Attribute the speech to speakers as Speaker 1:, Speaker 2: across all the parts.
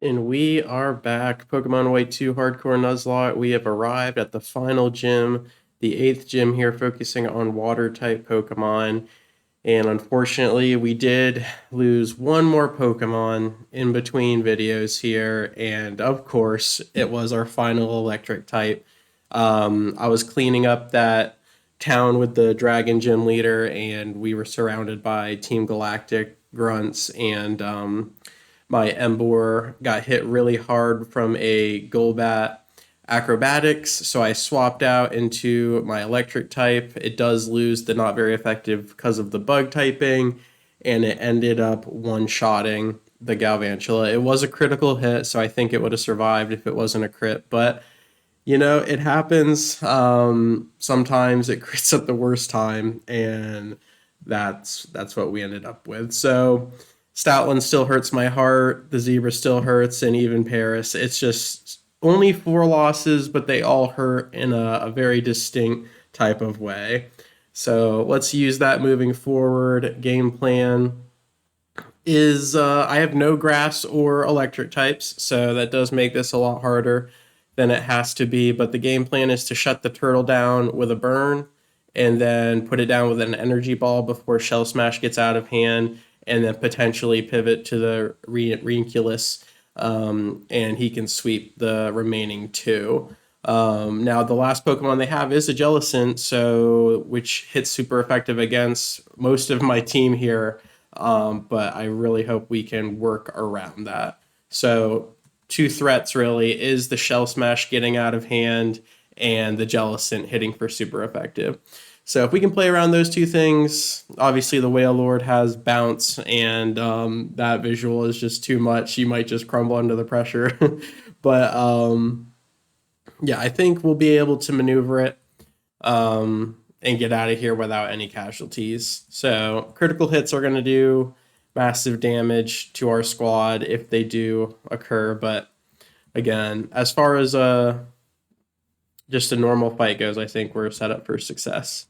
Speaker 1: And we are back. Pokemon White 2 Hardcore Nuzlocke. We have arrived at the final gym, the 8th gym here, focusing on Water-type Pokemon. And unfortunately, we did lose one more Pokemon in between videos here. And of course, it was our final Electric type. I was cleaning up that town with the Dragon Gym leader, and we were surrounded by Team Galactic grunts, and my Emboar got hit really hard from a Golbat acrobatics, so I swapped out into my electric type. It does lose the not very effective because of the bug typing, and it ended up one-shotting the Galvantula. It was a critical hit, so I think it would have survived if it wasn't a crit, but it happens. Sometimes it crits at the worst time, and that's what we ended up with. So Stoutland still hurts my heart. The Zebra still hurts, and even Paris. It's just only 4 losses, but they all hurt in a very distinct type of way. So let's use that moving forward. Game plan is I have no grass or electric types, so that does make this a lot harder than it has to be. But the game plan is to shut the turtle down with a burn and then put it down with an energy ball before Shell Smash gets out of hand, and then potentially pivot to the Reinculus, and he can sweep the remaining 2. Now, the last Pokemon they have is a Jellicent, which hits super effective against most of my team here, but I really hope we can work around that. So 2 threats really is the Shell Smash getting out of hand and the Jellicent hitting for super effective. So if we can play around those 2 things, obviously the Whale Lord has bounce, and that visual is just too much. You might just crumble under the pressure. But yeah, I think we'll be able to maneuver it and get out of here without any casualties. So critical hits are going to do massive damage to our squad if they do occur. But again, as far as just a normal fight goes, I think we're set up for success.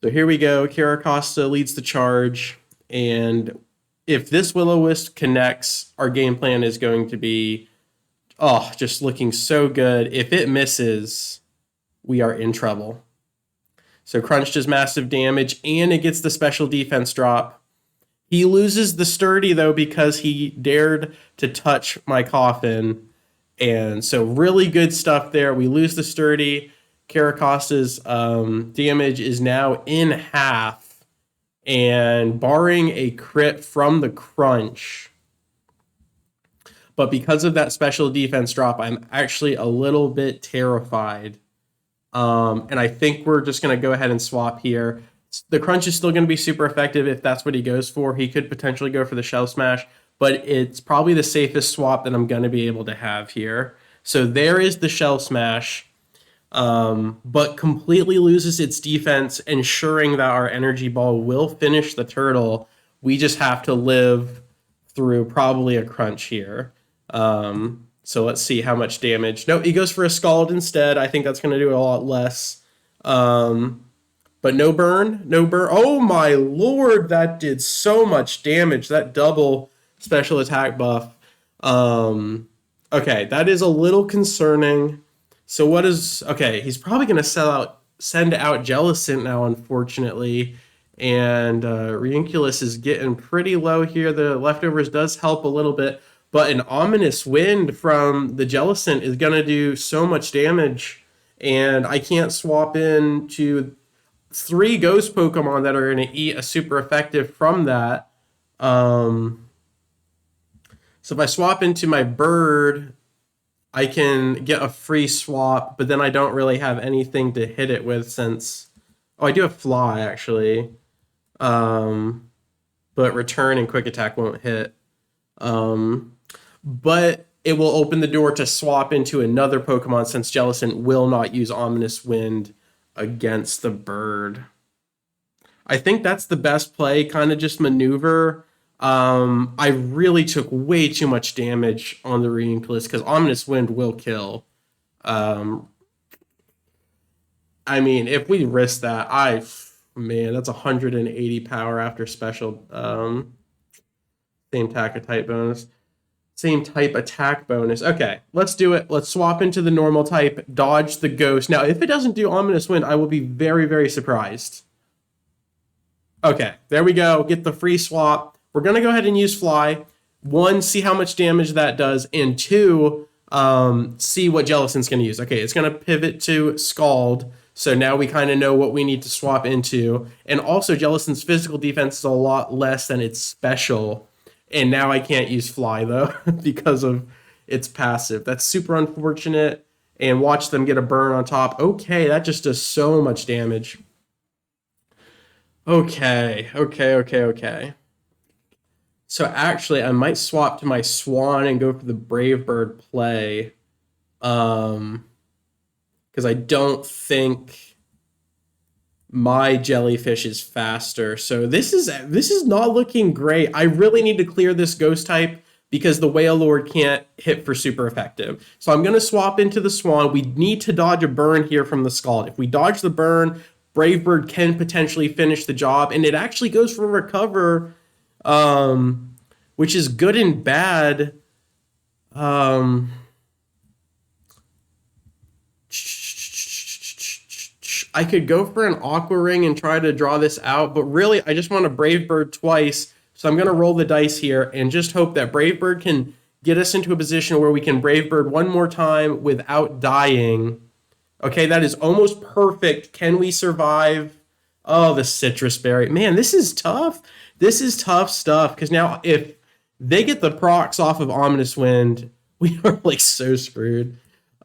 Speaker 1: So here we go. Kiracosta leads the charge, and if this Will-O-Wisp connects, our game plan is going to be, just looking so good. If it misses, we are in trouble. So Crunch does massive damage, and it gets the special defense drop. He loses the Sturdy, though, because he dared to touch my Coffin, and so really good stuff there. We lose the Sturdy. Kiracosta's damage is now in half, and barring a crit from the Crunch, but because of that special defense drop, I'm actually a little bit terrified. And I think we're just going to go ahead and swap here. The Crunch is still going to be super effective if that's what he goes for. He could potentially go for the Shell Smash, but it's probably the safest swap that I'm going to be able to have here. So there is the Shell Smash, but completely loses its defense, ensuring that our energy ball will finish the turtle. We just have to live through probably a Crunch here. So let's see how much damage. No, he goes for a Scald instead. I think that's going to do a lot less. But no burn. Oh my lord, that did so much damage. That double special attack buff. Okay, that is a little concerning. So what is... Okay, he's probably going to send out Jellicent now, unfortunately. And Reinculus is getting pretty low here. The leftovers does help a little bit. But an Ominous Wind from the Jellicent is going to do so much damage. And I can't swap in to 3 Ghost Pokemon that are going to eat a super effective from that. So if I swap into my Bird, I can get a free swap, but then I don't really have anything to hit it with since... Oh, I do have Fly, actually. But Return and Quick Attack won't hit. But it will open the door to swap into another Pokemon since Jellicent will not use Ominous Wind against the Bird. I think that's the best play, kind of just maneuver. I really took way too much damage on the Reinculus because Ominous Wind will kill. I mean, if we risk that, that's 180 power after special same attack type bonus. Same type attack bonus. Okay, let's do it. Let's swap into the normal type, dodge the ghost. Now, if it doesn't do Ominous Wind, I will be very, very surprised. Okay, there we go. Get the free swap. We're going to go ahead and use Fly. One, see how much damage that does. And two, see what Jellicent's going to use. Okay, it's going to pivot to Scald. So now we kind of know what we need to swap into. And also, Jellicent's physical defense is a lot less than its special. And now I can't use Fly, though, because of its passive. That's super unfortunate. And watch them get a burn on top. Okay, that just does so much damage. Okay. So actually, I might swap to my Swan and go for the Brave Bird play. Because I don't think my Jellyfish is faster. So this is not looking great. I really need to clear this Ghost type because the Whale Lord can't hit for super effective. So I'm going to swap into the Swan. We need to dodge a burn here from the Scald. If we dodge the burn, Brave Bird can potentially finish the job, and it actually goes for Recover, which is good and bad. I could go for an Aqua Ring and try to draw this out, but really, I just want to Brave Bird twice, so I'm going to roll the dice here and just hope that Brave Bird can get us into a position where we can Brave Bird one more time without dying. Okay, that is almost perfect. Can we survive? Oh, the Citrus Berry. Man, this is tough. This is tough stuff, because now if they get the procs off of Ominous Wind, we are like so screwed.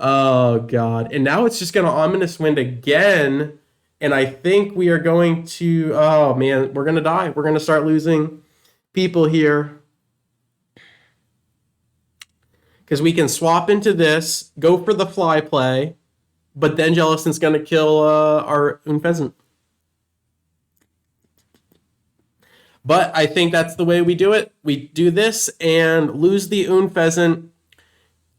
Speaker 1: Oh, God. And now it's just going to Ominous Wind again, and I think we are going to... Oh, man, we're going to die. We're going to start losing people here. Because we can swap into this, go for the Fly play, but then Jellicent's going to kill our Unfezant. But I think that's the way we do it. We do this and lose the Unfezant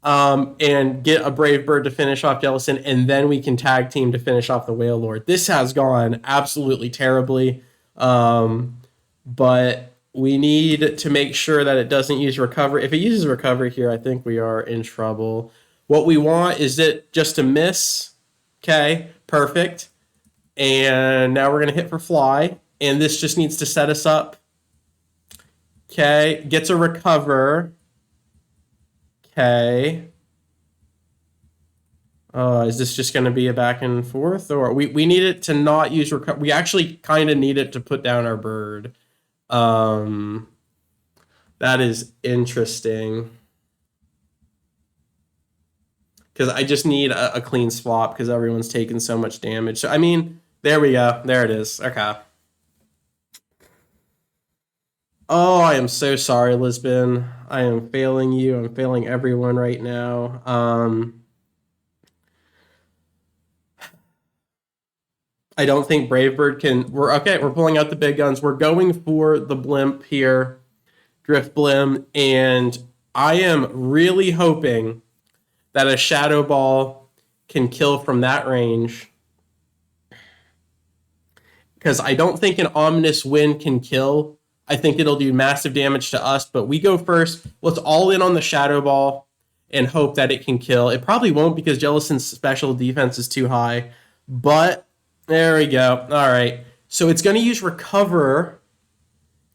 Speaker 1: and get a Brave Bird to finish off Jellicent, and then we can tag team to finish off the Whale Lord. This has gone absolutely terribly, but we need to make sure that it doesn't use Recover. If it uses Recover here, I think we are in trouble. What we want is it just to miss. Okay, perfect. And now we're going to hit for Fly. And this just needs to set us up. Okay, gets a Recover. Okay. Is this just going to be a back and forth? Or we need it to not use Recover. We actually kind of need it to put down our bird. That is interesting. Because I just need a clean swap because everyone's taking so much damage. So, I mean, there we go. There it is. Okay. Oh, I am so sorry, Lisbon. I am failing you. I'm failing everyone right now. I don't think Brave Bird can... We're pulling out the big guns. We're going for the Blimp here. Drift Blim. And I am really hoping that a Shadow Ball can kill from that range. Because I don't think an Ominous Wind can kill. I think it'll do massive damage to us, but we go first. Let's all in on the Shadow Ball and hope that it can kill. It probably won't because Jellicent's special defense is too high, but there we go. All right. So it's going to use Recover.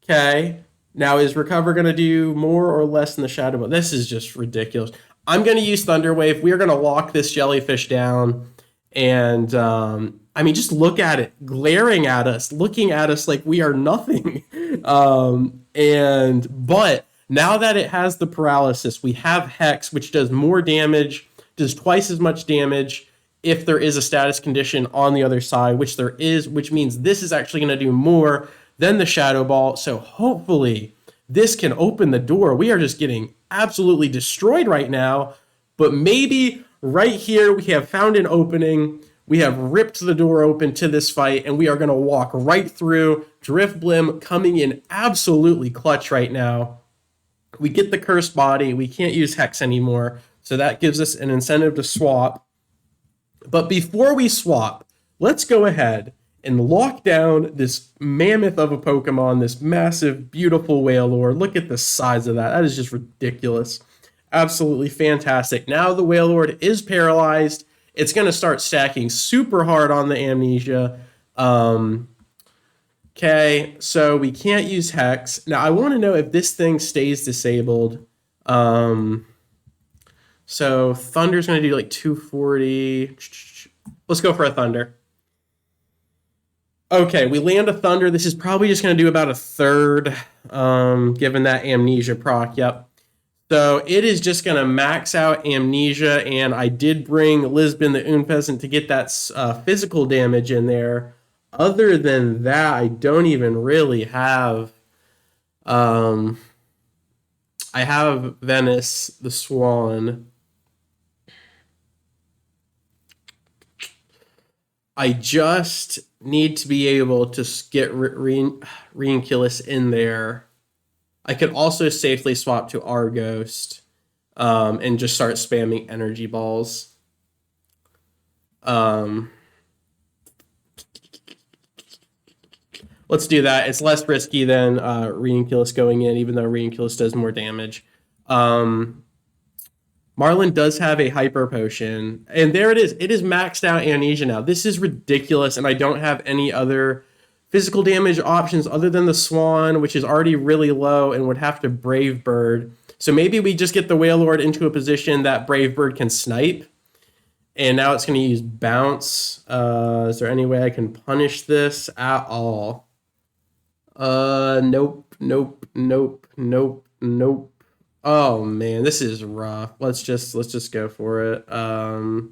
Speaker 1: Okay. Now, is Recover going to do more or less than the Shadow Ball? This is just ridiculous. I'm going to use Thunder Wave. We are going to lock this Jellyfish down. And, I mean, just look at it, glaring at us, looking at us like we are nothing. But now that it has the paralysis, we have Hex, which does more damage, does twice as much damage if there is a status condition on the other side, which there is, which means this is actually going to do more than the Shadow Ball. So hopefully this can open the door. We are just getting absolutely destroyed right now, but maybe right here we have found an opening. We have ripped the door open to this fight, and we are going to walk right through. Drift Blim coming in absolutely clutch right now. We get the Cursed Body. We can't use Hex anymore, so that gives us an incentive to swap. But before we swap, let's go ahead and lock down this mammoth of a Pokemon, this massive, beautiful Wailord. Look at the size of that. That is just ridiculous. Absolutely fantastic. Now the Wailord is paralyzed. It's going to start stacking super hard on the Amnesia. Okay, so we can't use Hex. Now I want to know if this thing stays disabled. So Thunder's going to do like 240. Let's go for a Thunder. Okay, we land a Thunder. This is probably just going to do about a third, given that Amnesia proc. Yep. So it is just going to max out Amnesia, and I did bring Lisbon the Unpheasant to get that physical damage in there. Other than that, I don't even really have... I have Venice the Swan. I just need to be able to get Reinculus in there. I could also safely swap to Arghost and just start spamming energy balls. Let's do that. It's less risky than Reinculus going in, even though Reinculus does more damage. Marlin does have a Hyper Potion, and there it is. It is maxed out Amnesia now. This is ridiculous, and I don't have any other physical damage options other than the Swan, which is already really low and would have to Brave Bird. So maybe we just get the Wailord into a position that Brave Bird can snipe, and now it's going to use Bounce. Is there any way I can punish this at all? Nope. Oh man, this is rough. Let's just go for it. Go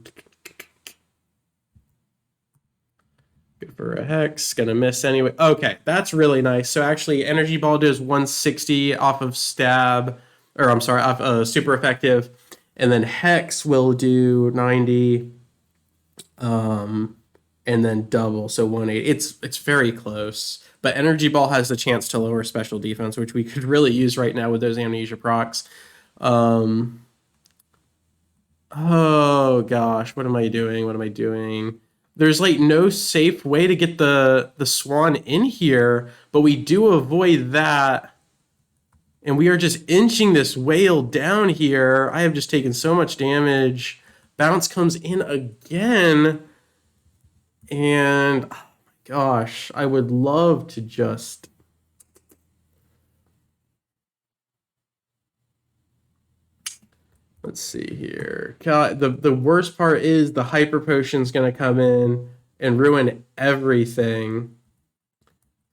Speaker 1: for a Hex. Gonna miss anyway. Okay, that's really nice. So actually, Energy Ball does 160 off of Stab, or I'm sorry, off Super Effective, and then Hex will do 90, and then double, so 180. It's very close. But Energy Ball has the chance to lower special defense, which we could really use right now with those Amnesia procs. Oh gosh, what am I doing? There's like no safe way to get the Swan in here, but we do avoid that. And we are just inching this whale down here. I have just taken so much damage. Bounce comes in again. And gosh, I would love to just... Let's see here. God, the worst part is the Hyper Potion's going to come in and ruin everything.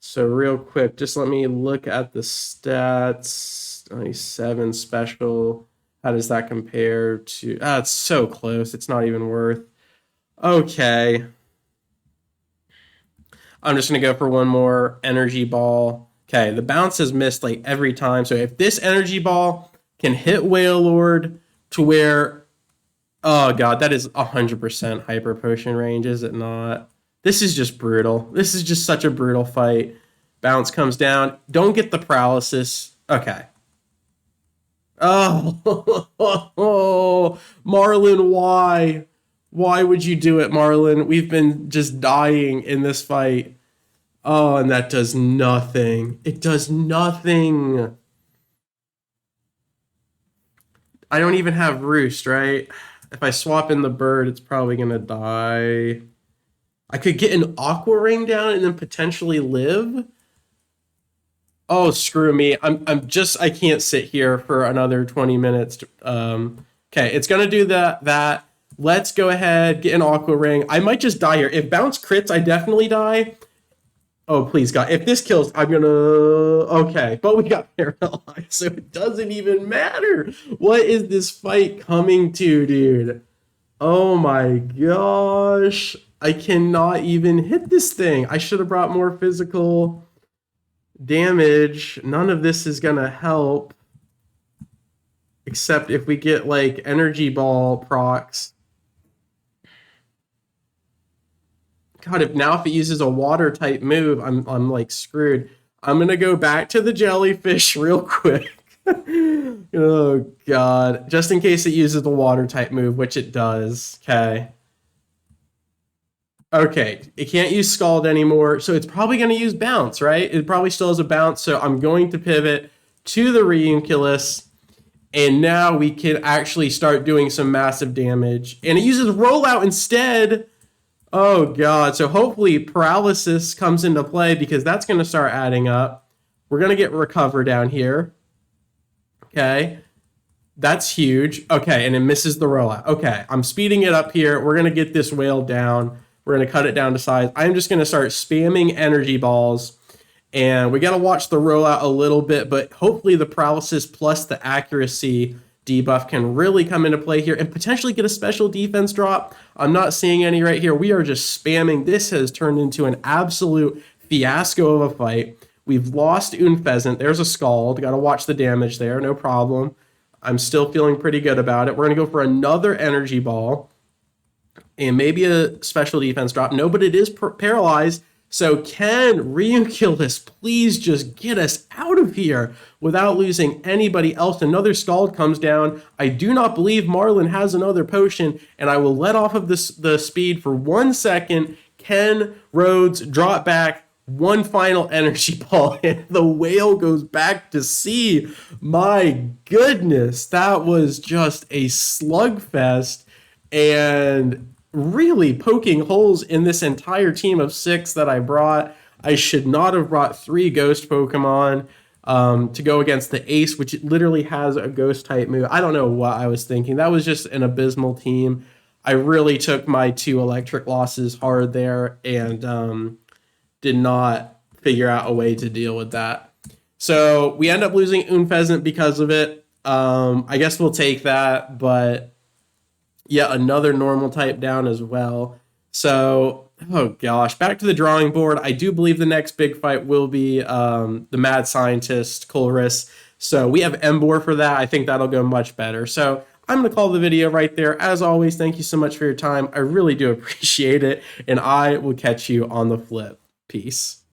Speaker 1: So real quick, just let me look at the stats. 97 special. How does that compare to... it's so close. It's not even worth... Okay. I'm just going to go for one more Energy Ball. Okay, the Bounce has missed like every time. So if this Energy Ball can hit Wailord to where... Oh god, that is 100% Hyper Potion range, is it not? This is just brutal. This is just such a brutal fight. Bounce comes down. Don't get the paralysis. Okay. Oh, Marlin, why? Why would you do it, Marlin? We've been just dying in this fight. Oh, and that does nothing. It does nothing. I don't even have Roost, right? If I swap in the bird, it's probably going to die. I could get an Aqua Ring down and then potentially live. Oh, screw me. I can't sit here for another 20 minutes. Okay, it's going to do that. Let's go ahead, get an Aqua Ring. I might just die here. If Bounce crits, I definitely die. Oh, please, God. If this kills, I'm going to... Okay, but we got paralyzed, so it doesn't even matter. What is this fight coming to, dude? Oh, my gosh. I cannot even hit this thing. I should have brought more physical damage. None of this is going to help. Except if we get, like, Energy Ball procs. God, if it uses a water-type move, I'm like screwed. I'm gonna go back to the jellyfish real quick. Oh god. Just in case it uses the water-type move, which it does. Okay. Okay, it can't use Scald anymore, so it's probably going to use Bounce, right? It probably still has a Bounce, so I'm going to pivot to the Reunculus, and now we can actually start doing some massive damage. And it uses Rollout instead. Oh, God. So hopefully Paralysis comes into play because that's going to start adding up. We're going to get Recover down here. Okay. That's huge. Okay, and it misses the rollout. Okay, I'm speeding it up here. We're going to get this whale down. We're going to cut it down to size. I'm just going to start spamming energy balls. And we got to watch the rollout a little bit, but hopefully the paralysis plus the accuracy debuff can really come into play here and potentially get a special defense drop. I'm not seeing any right here. We are just spamming. This has turned into an absolute fiasco of a fight. We've lost Unfezant. There's a Scald. Got to watch the damage there. No problem. I'm still feeling pretty good about it. We're going to go for another energy ball and maybe a special defense drop. No, but it is paralyzed. So can Reunculus please just get us out of here without losing anybody else? Another Scald comes down. I do not believe Marlin has another potion, and I will let off of the speed for 1 second. Can Rhodes drop back one final energy ball, and the whale goes back to sea. My goodness, that was just a slugfest, and really poking holes in this entire team of 6 that I brought. I should not have brought 3 ghost Pokemon to go against the Ace, which literally has a ghost type move. I don't know what I was thinking. That was just an abysmal team. I really took my 2 electric losses hard there, and did not figure out a way to deal with that. So we end up losing Unfezant because of it. I guess we'll take that, but yeah, another normal type down as well. So, oh gosh, back to the drawing board. I do believe the next big fight will be the Mad Scientist, Colress. So we have Emboar for that. I think that'll go much better. So I'm going to call the video right there. As always, thank you so much for your time. I really do appreciate it, and I will catch you on the flip. Peace.